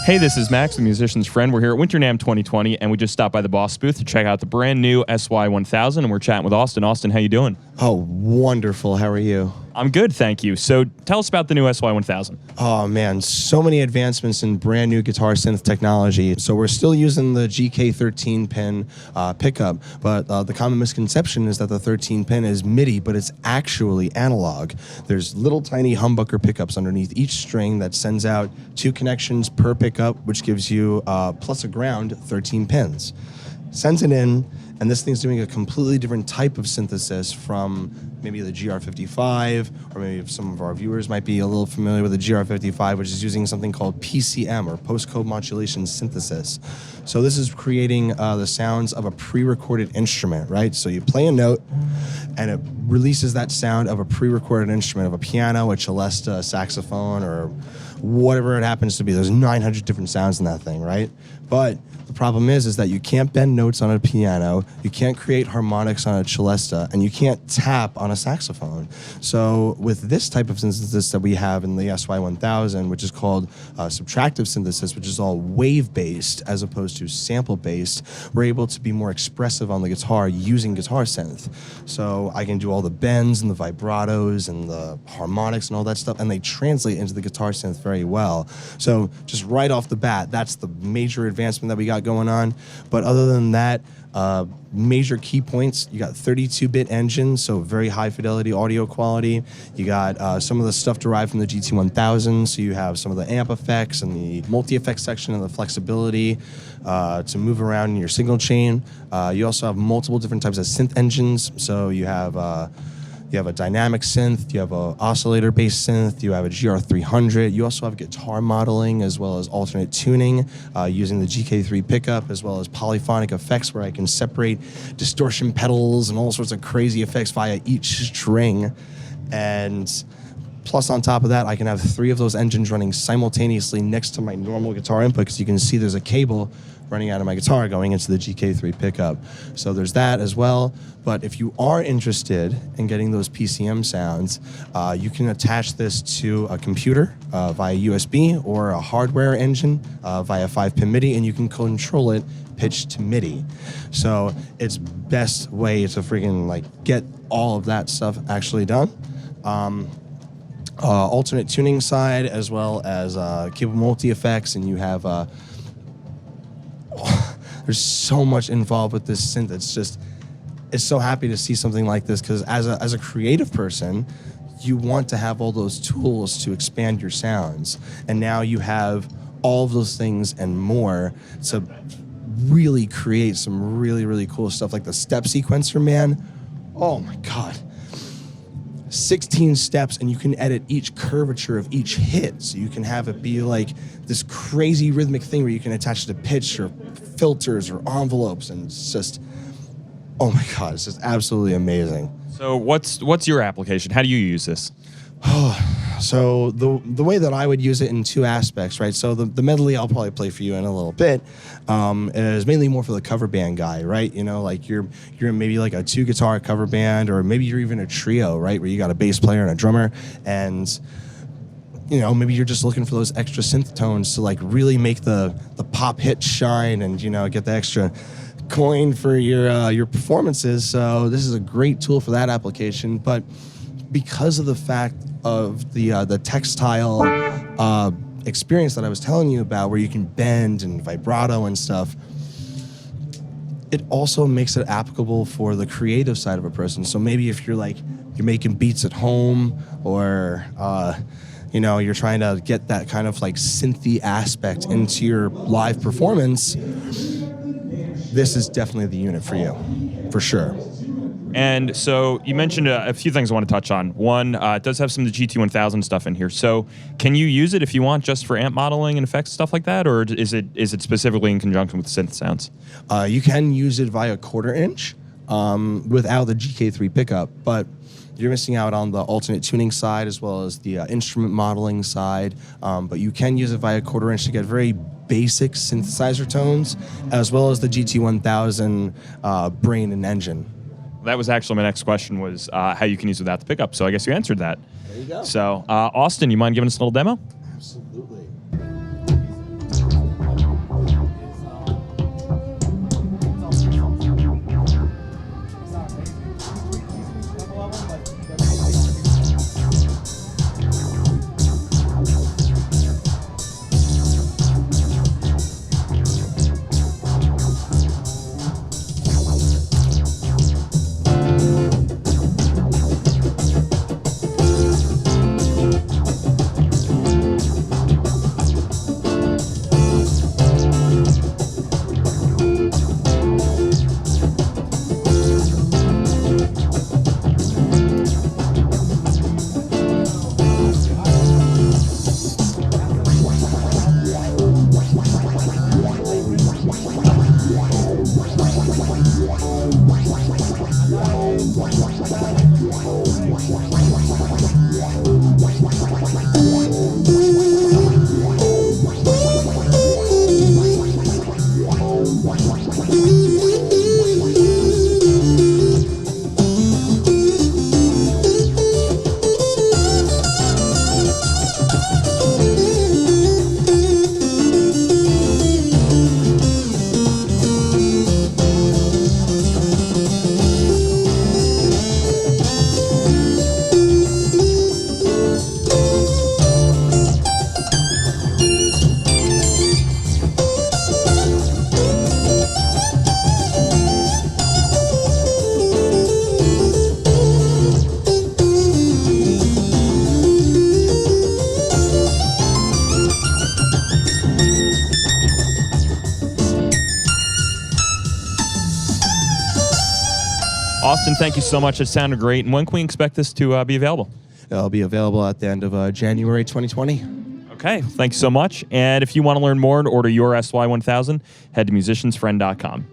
Hey, this is Max, the musician's friend. We're here at Winter NAMM 2020, and we just stopped by the Boss booth to check out the brand new SY-1000, and we're chatting with Austin. Austin, how you doing? Oh, wonderful. How are you? I'm good, thank you. So tell us about the new SY-1000. Oh, man, so many advancements in brand new guitar synth technology. So we're still using the GK 13-pin pickup, but the common misconception is that the 13-pin is MIDI, but it's actually analog. There's little tiny humbucker pickups underneath each string that sends out 2 connections per pickup, which gives you plus a ground 13 pins. Sends it in, and this thing's doing a completely different type of synthesis from maybe the GR55, or maybe some of our viewers might be a little familiar with the GR55, which is using something called PCM, or post-code modulation synthesis. So this is creating the sounds of a pre-recorded instrument, right? So you play a note, and it releases that sound of a pre-recorded instrument, of a piano, a celesta, a saxophone, or whatever it happens to be. There's 900 different sounds in that thing, right? But the problem is that you can't bend notes on a piano, you can't create harmonics on a celesta, and you can't tap on a saxophone. So with this type of synthesis that we have in the SY-1000, which is called Subtractive Synthesis, which is all wave-based as opposed to sample-based, we're able to be more expressive on the guitar using guitar synth. So I can do all the bends and the vibratos and the harmonics and all that stuff, and they translate into the guitar synth very well. So just right off the bat, that's the major advancement that we got going on. But other than that, major key points, you got 32-bit engine, so very high fidelity audio quality. You got some of the stuff derived from the GT-1000, so you have some of the amp effects and the muilt-fx section and the flexibility to move around in your signal chain. You also have multiple different types of synth engines, so you have a Dynamic Synth, you have an oscillator-based synth, you have a GR300, you also have guitar modeling as well as alternate tuning using the GK3 pickup, as well as polyphonic effects where I can separate distortion pedals and all sorts of crazy effects via each string. And plus on top of that, I can have 3 of those engines running simultaneously next to my normal guitar input, because you can see there's a cable running out of my guitar going into the GK3 pickup. So there's that as well. But if you are interested in getting those PCM sounds, you can attach this to a computer via USB or a hardware engine via 5-pin MIDI, and you can control it pitch to MIDI. So it's best way to freaking like get all of that stuff actually done. Alternate tuning side, as well as cable multi-effects, and you have there's so much involved with this synth. It's so happy to see something like this, because as a creative person, you want to have all those tools to expand your sounds, and now you have all of those things and more to really create some really, really cool stuff, like the step sequencer, man. Oh my God. 16 steps, and you can edit each curvature of each hit, so you can have it be like this crazy rhythmic thing where you can attach to pitch or filters or envelopes, and it's just, oh my God, it's just absolutely amazing. So what's your application? How do you use this? So the way that I would use it in 2 aspects, right? So the medley I'll probably play for you in a little bit is mainly more for the cover band guy, right? You know, like you're maybe like a 2-guitar cover band, or maybe you're even a trio, right? Where you got a bass player and a drummer, and you know, maybe you're just looking for those extra synth tones to like really make the pop hit shine, and you know, get the extra coin for your performances. So this is a great tool for that application. But because of the fact of the textile experience that I was telling you about, where you can bend and vibrato and stuff, it also makes it applicable for the creative side of a person. So maybe if you're making beats at home, or you know, you're trying to get that kind of like synthy aspect into your live performance, this is definitely the unit for you, for sure. And so you mentioned a few things I want to touch on. One, it does have some of the GT-1000 stuff in here. So can you use it if you want just for amp modeling and effects, stuff like that? Or is it specifically in conjunction with synth sounds? You can use it via 1/4 inch without the GK3 pickup, but you're missing out on the alternate tuning side as well as the instrument modeling side. But you can use it via 1/4 inch to get very basic synthesizer tones, as well as the GT-1000 brain and engine. That was actually my next question, was how you can use it without the pickup. So I guess you answered that. There you go. So Austin, you mind giving us a little demo? Absolutely. Austin, thank you so much. It sounded great. And when can we expect this to be available? It'll be available at the end of January 2020. Okay, thanks so much. And if you want to learn more and order your SY-1000, head to musiciansfriend.com.